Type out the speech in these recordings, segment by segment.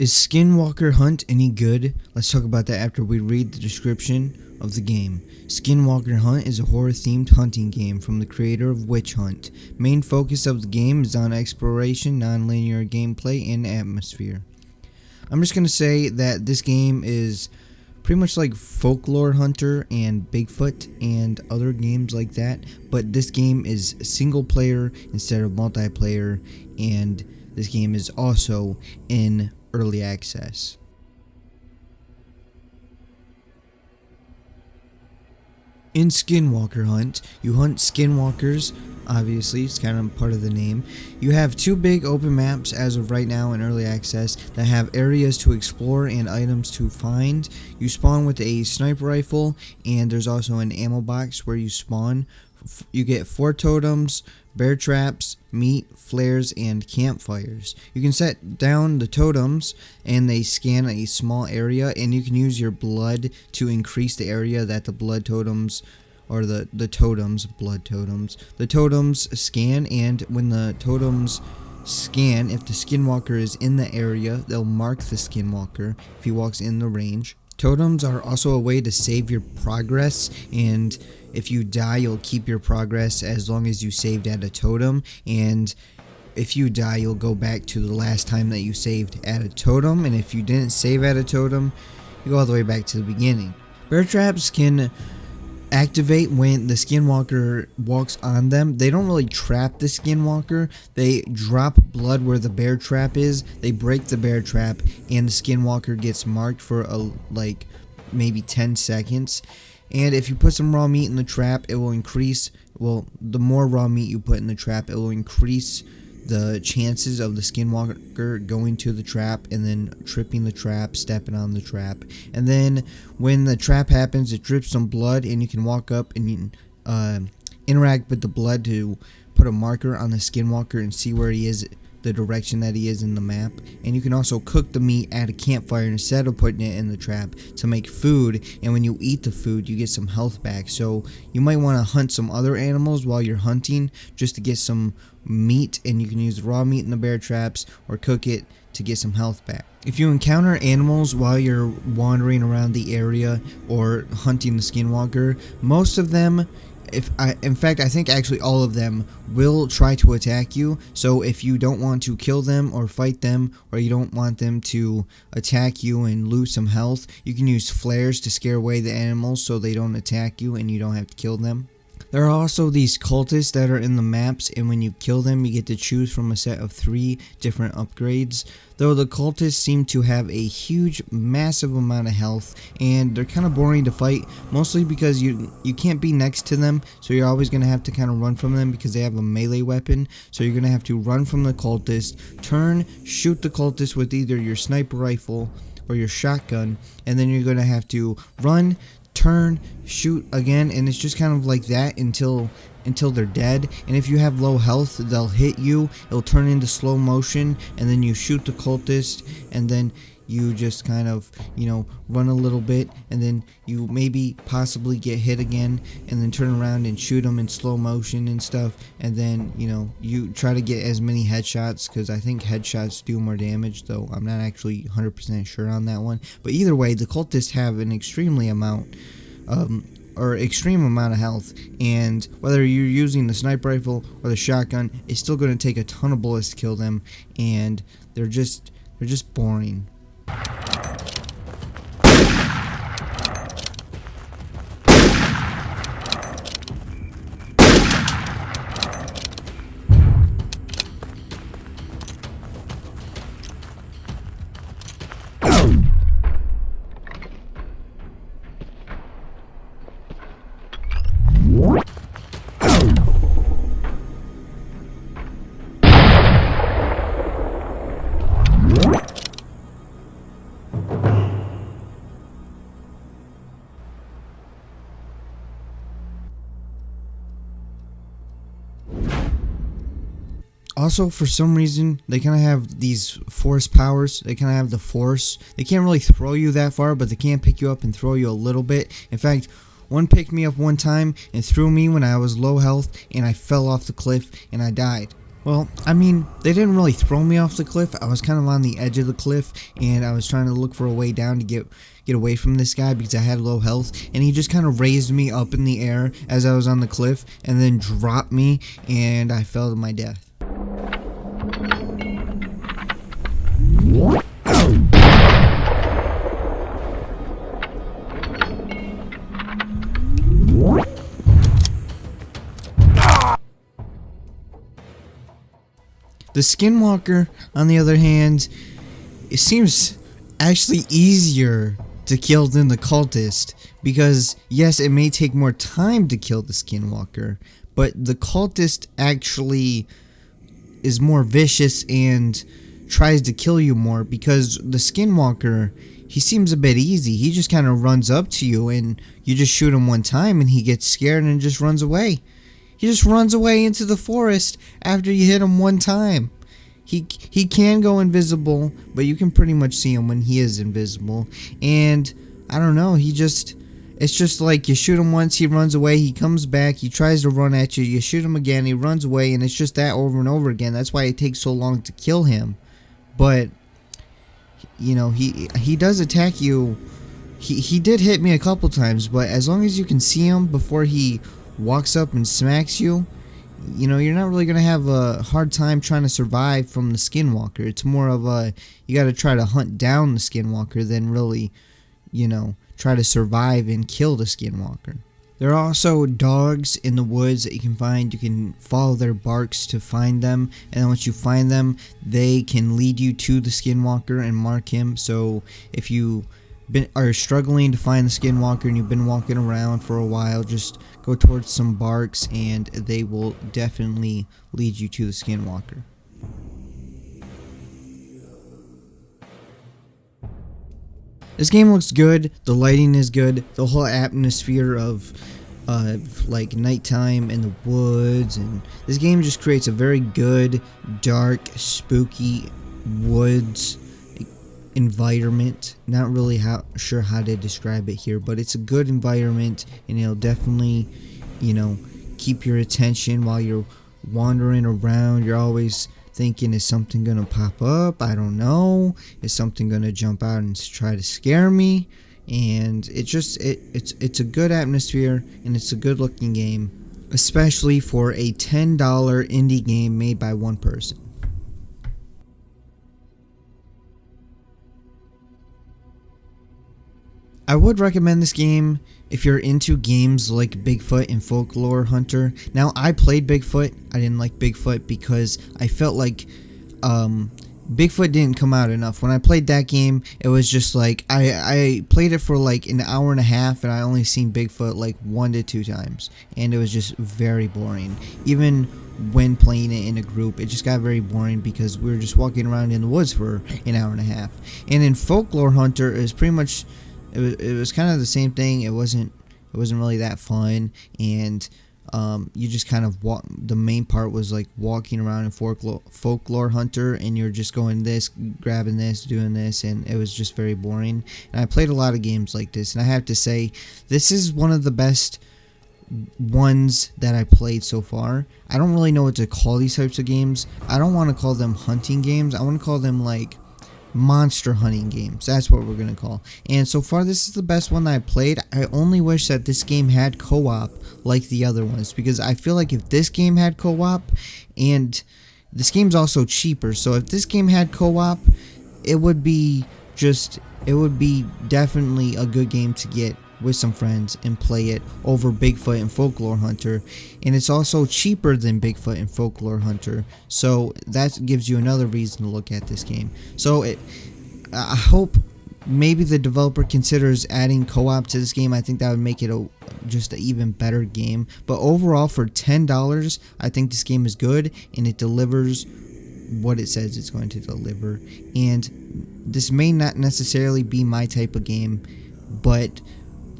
Is Skinwalker Hunt any good? Let's talk about that after we read the description of the game. Skinwalker Hunt is a horror-themed hunting game from the creator of Witch Hunt. Main focus of the game is on exploration, non-linear gameplay, and atmosphere. I'm just going to say that this game is pretty much like Folklore Hunter and Bigfoot and other games like that, but this game is single player instead of multiplayer, and this game is also in early access. In Skinwalker Hunt, you hunt skinwalkers. Obviously, it's kind of part of the name. You have two big open maps as of right now in early access that have areas to explore and items to find. You spawn with a sniper rifle, and there's also an ammo box where you spawn. You get 4 totems, bear traps, meat, flares, and campfires. You can set down the totems and they scan a small area, and you can use your blood to increase the area that the blood totems or the totems scan. And when the totems scan, if the skinwalker is in the area, they'll mark the skinwalker if he walks in the range. Totems are also a way to save your progress, and if you die, you'll keep your progress as long as you saved at a totem, and if you die, you'll go back to the last time that you saved at a totem, and if you didn't save at a totem, you go all the way back to the beginning. Bear traps can activate when the skinwalker walks on them. They don't really trap the skinwalker. They drop blood where the bear trap is. They break the bear trap, and the skinwalker gets marked for like maybe 10 seconds. And if you put some raw meat in the trap, it will increase. Well, the more raw meat you put in the trap, it will increase the chances of the skinwalker going to the trap and then tripping the trap, stepping on the trap. And then when the trap happens, it drips some blood, and you can walk up and interact with the blood to put a marker on the skinwalker and see where he is, the direction that he is in the map. And you can also cook the meat at a campfire instead of putting it in the trap to make food, and when you eat the food you get some health back. So you might want to hunt some other animals while you're hunting just to get some meat, and you can use raw meat in the bear traps or cook it to get some health back. If you encounter animals while you're wandering around the area or hunting the skinwalker, most of them, in fact I think actually all of them, will try to attack you. So if you don't want to kill them or fight them, or you don't want them to attack you and lose some health, you can use flares to scare away the animals so they don't attack you and you don't have to kill them. There are also these cultists that are in the maps, and when you kill them you get to choose from a set of 3 different upgrades. Though the cultists seem to have a huge, massive amount of health, and they're kind of boring to fight, mostly because you can't be next to them, so you're always going to have to kind of run from them because they have a melee weapon. So you're going to have to run from the cultist, turn, shoot the cultist with either your sniper rifle or your shotgun, and then you're going to have to run, turn, shoot again, and it's just kind of like that until they're dead. And if you have low health, they'll hit you, it'll turn into slow motion, and then you shoot the cultist, and then you just kind of, run a little bit, and then you maybe possibly get hit again, and then turn around and shoot them in slow motion and stuff, and then you try to get as many headshots, because I think headshots do more damage, though I'm not actually 100% sure on that one. But either way, the cultists have an extreme amount of health, and whether you're using the sniper rifle or the shotgun, it's still going to take a ton of bullets to kill them, and they're just boring. Also, for some reason, they kind of have these force powers. They kind of have the force. They can't really throw you that far, but they can pick you up and throw you a little bit. In fact, one picked me up one time and threw me when I was low health, and I fell off the cliff and I died. Well, I mean, they didn't really throw me off the cliff. I was kind of on the edge of the cliff, and I was trying to look for a way down to get away from this guy because I had low health, and he just kind of raised me up in the air as I was on the cliff and then dropped me, and I fell to my death. The Skinwalker, on the other hand, it seems actually easier to kill than the Cultist, because yes, it may take more time to kill the Skinwalker, but the Cultist actually is more vicious and tries to kill you more, because the Skinwalker, he seems a bit easy. He just kind of runs up to you and you just shoot him one time and he gets scared and just runs away. He just runs away into the forest after you hit him one time. He can go invisible, but you can pretty much see him when he is invisible. And I don't know, it's just like you shoot him once, he runs away, he comes back, he tries to run at you, you shoot him again, he runs away, and it's just that over and over again. That's why it takes so long to kill him. But you know, he does attack you. He did hit me a couple times, but as long as you can see him before he walks up and smacks you, you know, you're not really going to have a hard time trying to survive from the Skinwalker. It's more of a, you got to try to hunt down the Skinwalker than really, you know, try to survive and kill the Skinwalker. There are also dogs in the woods that you can find. You can follow their barks to find them, and then once you find them, they can lead you to the Skinwalker and mark him. So if you are struggling to find the Skinwalker and you've been walking around for a while, just go towards some barks and they will definitely lead you to the Skinwalker. This game looks good, the lighting is good, the whole atmosphere of like nighttime in the woods, and this game just creates a very good, dark, spooky woods environment. Not really sure how to describe it here, but it's a good environment, and it'll definitely, you know, keep your attention while you're wandering around. You're always thinking, is something gonna pop up? I don't know. Is something gonna jump out and try to scare me? And it's a good atmosphere, and it's a good looking game, especially for a $10 indie game made by one person. I would recommend this game if you're into games like Bigfoot and Folklore Hunter. Now, I played Bigfoot. I didn't like Bigfoot because I felt like Bigfoot didn't come out enough. When I played that game, it was just like I played it for like an hour and a half, and I only seen Bigfoot like 1 to 2 times, and it was just very boring. Even when playing it in a group, it just got very boring because we were just walking around in the woods for an hour and a half. And in Folklore Hunter, it was pretty much it was kind of the same thing. It wasn't really that fun, and you just kind of the main part was like walking around in Folklore Hunter, and you're just going this, grabbing this, doing this, and it was just very boring. And I played a lot of games like this, and I have to say, this is one of the best ones that I played so far. I don't really know what to call these types of games. I don't want to call them hunting games. I want to call them like monster hunting games. That's what we're gonna call. And so far, this is the best one that I played. I only wish that this game had co-op like the other ones, because I feel like if this game had co-op, and this game's also cheaper, so if this game had co-op, it would be definitely a good game to get with some friends and play it over Bigfoot and Folklore Hunter. And it's also cheaper than Bigfoot and Folklore Hunter, so that gives you another reason to look at this game. So I hope maybe the developer considers adding co-op to this game. I think that would make it just an even better game. But overall, for $10, I think this game is good, and it delivers what it says it's going to deliver. And this may not necessarily be my type of game, but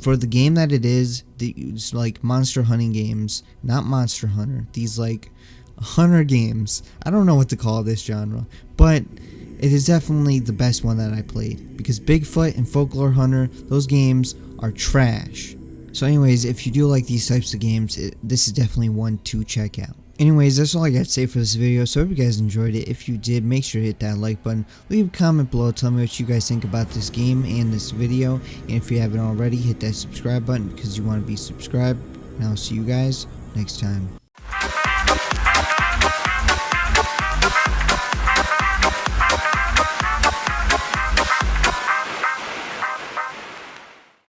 for the game that it is, these like monster hunting games, not Monster Hunter, these like hunter games, I don't know what to call this genre, but it is definitely the best one that I played, because Bigfoot and Folklore Hunter, those games are trash. So anyways, if you do like these types of games, this is definitely one to check out. Anyways, that's all I got to say for this video, so I hope you guys enjoyed it. If you did, make sure to hit that like button, leave a comment below, tell me what you guys think about this game and this video, and if you haven't already, hit that subscribe button because you want to be subscribed, and I'll see you guys next time.